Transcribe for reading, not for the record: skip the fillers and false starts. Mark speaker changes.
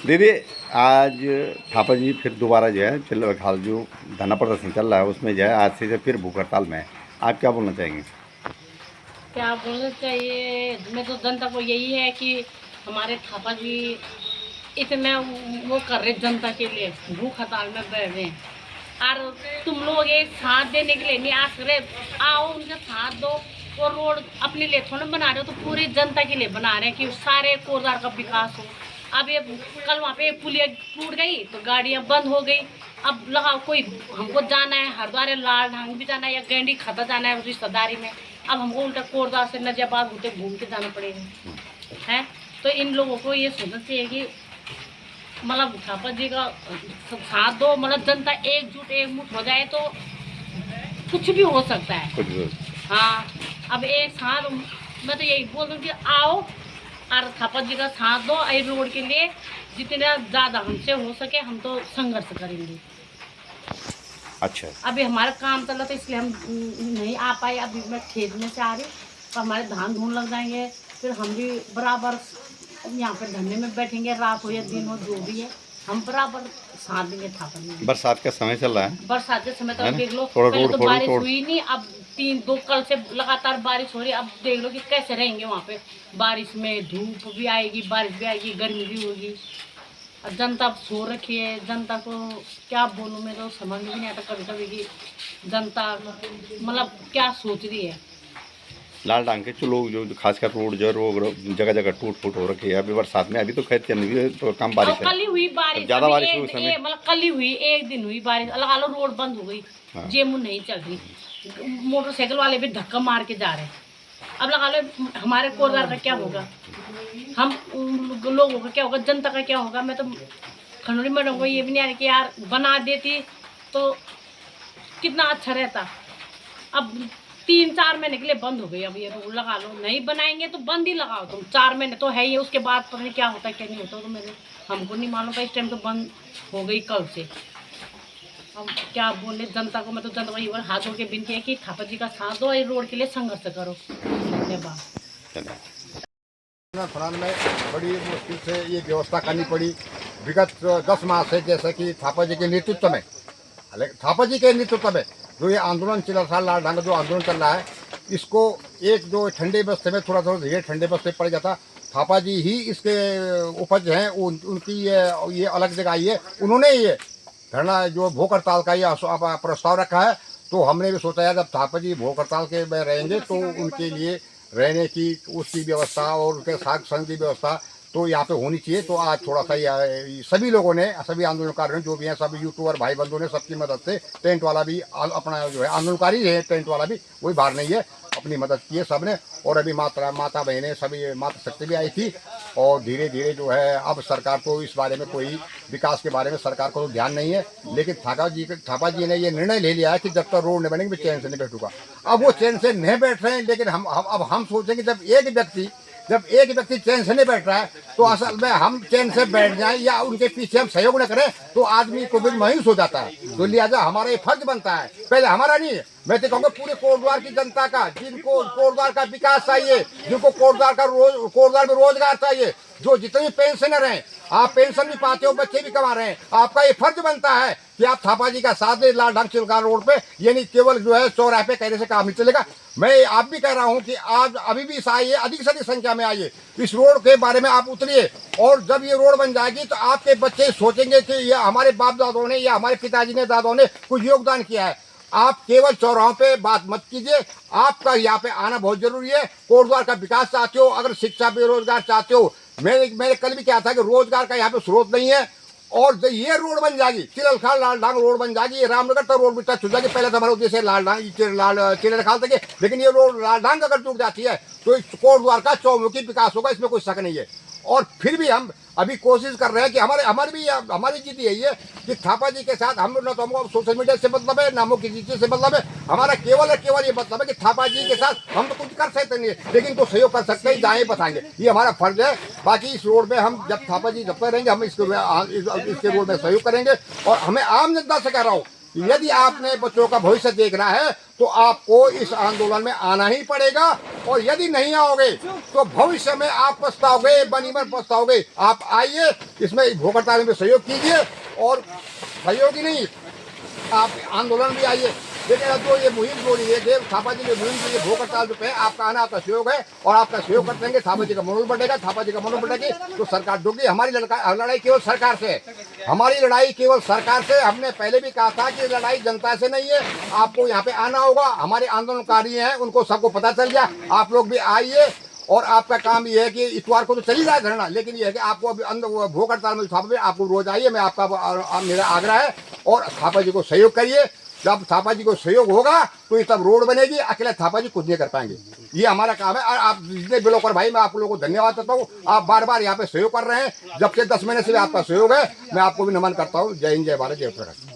Speaker 1: दीदी, आज थापा जी फिर दोबारा जो है चल हाल जो धरना प्रदर्शन चल रहा है उसमें जो है आज से फिर भूख हड़ताल में है। आप क्या बोलना चाहेंगे?
Speaker 2: क्या बोलना चाहिए, मैं तो जनता को यही है कि हमारे थापा जी इतना वो कर रहे जनता के लिए, भूख हड़ताल में बैठ रहे हैं। और तुम लोग एक साथ देने के लिए नहीं आ रहे, आओ उनका साथ दो। और रोड अपने लिए थोड़ा बना रहे हो, तो पूरी जनता के लिए बना रहे हैं कि सारे कोरदार का विकास हो। अब ये कल वहाँ पे पुलिया टूट गई तो गाड़ियाँ बंद हो गई। अब लगाओ कोई हमको जाना है हरिद्वार लाल ढांग भी जाना है या गेंडी खाता जाना है रिश्तेदारी में, अब हमको उल्टा कोरदार से नजाबाद होते घूम के जाना पड़ेगा है। तो इन लोगों को ये सोचना चाहिए कि मतलब थापा जी का साथ दो, मतलब जनता एकजुट एकमुठ हो जाए तो कुछ भी हो सकता है।
Speaker 1: कुछ भी।
Speaker 2: हाँ, अब एक साथ मैं तो यही बोल दूँ कि आओ और थापा जी का साथ दो इस रोड के लिए। जितना ज़्यादा हमसे हो सके हम तो संघर्ष करेंगे।
Speaker 1: अच्छा,
Speaker 2: अभी हमारा काम चल रहा था इसलिए हम नहीं आ पाए। अभी मैं खेत में से आ रही तो हमारे धान धून लग जाएंगे, फिर हम भी बराबर यहाँ पर धरने में बैठेंगे, रात हो या दिन हो जो भी है हम बराबर साथ देंगे थापा जी।
Speaker 1: बरसात का समय चल रहा है,
Speaker 2: बरसात के समय
Speaker 1: है
Speaker 2: तो
Speaker 1: ना?
Speaker 2: देख लो,
Speaker 1: थोड़ा
Speaker 2: पहले
Speaker 1: रोड
Speaker 2: तो
Speaker 1: फोड़
Speaker 2: बारिश
Speaker 1: तोड़।
Speaker 2: हुई नहीं, अब 3-2 कल से लगातार बारिश हो रही है। अब देख लो कि कैसे रहेंगे वहाँ पे, बारिश में धूप भी आएगी, बारिश भी आएगी, गर्मी भी होगी। और जनता सो रखी है। जनता को क्या बोलूँ, मैं तो समझ में भी नहीं आता कभी कभी कि जनता मतलब क्या सोच रही है।
Speaker 1: लाल डांग के जो लोग जो खासकर रोड जो रोड जगह जगह टूट फूट हो रखी है अभी बरसात में। अभी तो खैर चल रही है तो कम
Speaker 2: और
Speaker 1: बारिश है।
Speaker 2: कल ही हुई
Speaker 1: अब
Speaker 2: बारिश,
Speaker 1: ज़्यादा
Speaker 2: अभी
Speaker 1: बारिश हुई उस समय।
Speaker 2: मतलब कल ही हुई, एक दिन हुई बारिश, लगा लो रोड बंद हो गई,
Speaker 1: हाँ।
Speaker 2: जेमू नहीं चल रही, मोटरसाइकिल वाले भी धक्का मार के जा रहे हैं। अब लगा लो हमारे कोरदार का क्या होगा, हम लोगों का क्या होगा, जनता का क्या होगा। मैं तो खंडूरी मैडम को ये भी नहीं आ रही कि यार बना देती तो कितना अच्छा रहता। अब 3-4 महीने के लिए बंद हो गई। अब ये रोड लगा लो, नहीं बनाएंगे तो बंद ही लगाओ तुम। 4 महीने तो है ही, उसके बाद पता नहीं क्या होता है क्या नहीं होता, तो मेरे हमको नहीं मालूम था। इस टाइम तो बंद हो गई कल से। अब क्या बोले जनता को, मैं तो जनता को हाथ जोड़ के विनती है कि थापा जी का साथ दो, इस रोड के लिए संघर्ष करो। धन्यवाद।
Speaker 3: फरहान में बड़ी मुश्किल से ये व्यवस्था करनी पड़ी विगत 10 माह से, जैसे कि थापा जी के नेतृत्व में, थापा जी के नेतृत्व में जो ये आंदोलन चल रहा था, लाल ढंग जो आंदोलन चल रहा है, इसको एक जो ठंडे बस्ते में थोड़ा थोड़ा धीरे ठंडे बस्ते पड़ जाता। थापा जी ही इसके उपज हैं, उनकी ये अलग जगह आई है। उन्होंने ये धरना जो भूख हड़ताल का ये प्रस्ताव रखा है, तो हमने भी सोचा है जब थापा जी भूख हड़ताल के में रहेंगे तो उनके लिए रहने की उसकी व्यवस्था और उनके साथ संग की व्यवस्था तो यहाँ पे होनी चाहिए। तो आज थोड़ा सा सभी लोगों ने, सभी आंदोलनकारियों जो भी हैं, सभी यूट्यूबर भाई बंधुओं ने सबकी मदद से, टेंट वाला भी अपना जो है आंदोलनकारी है, टेंट वाला भी कोई बाहर नहीं है, अपनी मदद की है सबने। और अभी माता बहनें सभी माता शक्ति भी आई थी। और धीरे धीरे जो है अब सरकार को इस बारे में कोई विकास के बारे में सरकार को तो ध्यान नहीं है, लेकिन थापा जी ने ये निर्णय ले लिया है कि जब तक रोड नहीं बनेंगे मैं चैन से नहीं बैठूंगा। अब वो चैन से नहीं बैठ रहे हैं, लेकिन हम सोचेंगे जब एक व्यक्ति चैन से नहीं बैठ रहा है तो असल में हम चैन से बैठ जाएं या उनके पीछे हम सहयोग न करें तो आदमी को भी मायूस हो जाता है। तो लिहाजा हमारा ये फर्ज बनता है, पहले हमारा नहीं है, मैं तो कहूँगा पूरे कोटद्वार की जनता का, जिनको कोटद्वार का विकास चाहिए, जिनको कोटद्वार में रोजगार चाहिए, जो जितने भी पेंशनर हैं, आप पेंशन भी पाते हो, बच्चे भी कमा रहे हैं, आपका ये फर्ज बनता है कि आप थापा जी का साथ दें लाल ढंग चिलका रोड पे। ये नहीं केवल जो है चौराहे पे कहने से काम नहीं चलेगा। मैं आप भी कह रहा हूँ कि आज अभी भी आइए, अधिक से अधिक संख्या में आइए, इस रोड के बारे में आप उतरिए। और जब ये रोड बन जाएगी तो आपके बच्चे सोचेंगे कि ये हमारे बाप दादों ने या हमारे पिताजी ने दादों ने कुछ योगदान किया है। आप केवल चौराहों पे बात मत कीजिए, आपका यहाँ पे आना बहुत जरूरी है। कोटद्वार का विकास चाहते हो, अगर शिक्षा बेरोजगार चाहते हो, मैंने कल भी कहा था कि रोजगार का यहाँ पे स्रोत नहीं है। और जब ये रोड बन जाएगी, चिरलखाल लाल ढांग रोड बन जाएगी, ये रामनगर तक रोड भी टच हो जाएगी। पहले तो हमारा उद्देश्य लाल ढांग चिरलखाल तक, लेकिन ये रोड लाल ढांग अगर टूट जाती है तो इस कोटद्वार का चौमुखी विकास होगा, इसमें कोई शक नहीं है। और फिर भी हम अभी कोशिश कर रहे हैं कि हमारी जीत यही है कि थापा जी के साथ हम न तो हमको सोशल मीडिया से मतलब है, न हमको किसी चीज से मतलब है। हमारा केवल ये मतलब है कि थापा जी के साथ हम तो कुछ कर सकते नहीं, लेकिन तो सहयोग कर सकते हैं, जाए बताएंगे, ये हमारा फर्ज है। बाकी इस रोड में हम जब थापा जी जब तक रहेंगे हम इसके रोड में सहयोग करेंगे। और हमें आम जनता से कह रहा हूँ कि यदि आपने बच्चों का भविष्य देखना है तो आपको इस आंदोलन में आना ही पड़ेगा, और यदि नहीं आओगे तो भविष्य में आप पछताओगे, बनीमर पछताओगे। आप आइए, इसमें भूख हड़ताल में सहयोग कीजिए, और सहयोग ही नहीं, आप आंदोलन भी आइए। लेकिन अब जो ये मुहिम जो रही है, देव थापा जी की मुहिम जो ये भूख हड़ताल पे है, आपका आना, आपका सहयोग है, और आपका सहयोग करते रहेंगे, थापा जी का मनोबल बढ़ेगा। थापा जी का मनोबल बढ़ेगी तो सरकार डूबेगी। हमारी लड़ाई केवल सरकार से है, हमारी लड़ाई केवल सरकार से। हमने पहले भी कहा था कि लड़ाई जनता से नहीं है, आपको यहाँ पे आना होगा। हमारे आंदोलनकारी हैं, उनको सबको पता चल गया। आप लोग भी आइए, और आपका काम ये है कि इतवार को तो चली जाए धरना, लेकिन ये है कि आपको अभी अंदर भूख हड़ताल में थापा पे आपको रोज आइए, मैं आपका मेरा आग्रह है। और थापा जी को सहयोग करिए। जब थापा जी को सहयोग होगा तो ये तब रोड बनेगी, अकेले थापा जी कुछ नहीं कर पाएंगे। ये हमारा काम है। और आप जितने बिलोकर भाई, मैं आप लोगों को धन्यवाद देता हूँ, आप बार बार यहाँ पे सहयोग कर रहे हैं। जब से 10 महीने से आपका सहयोग है, मैं आपको भी नमन करता हूँ। जय हिंद, जय भारत, जय उत्तराखंड।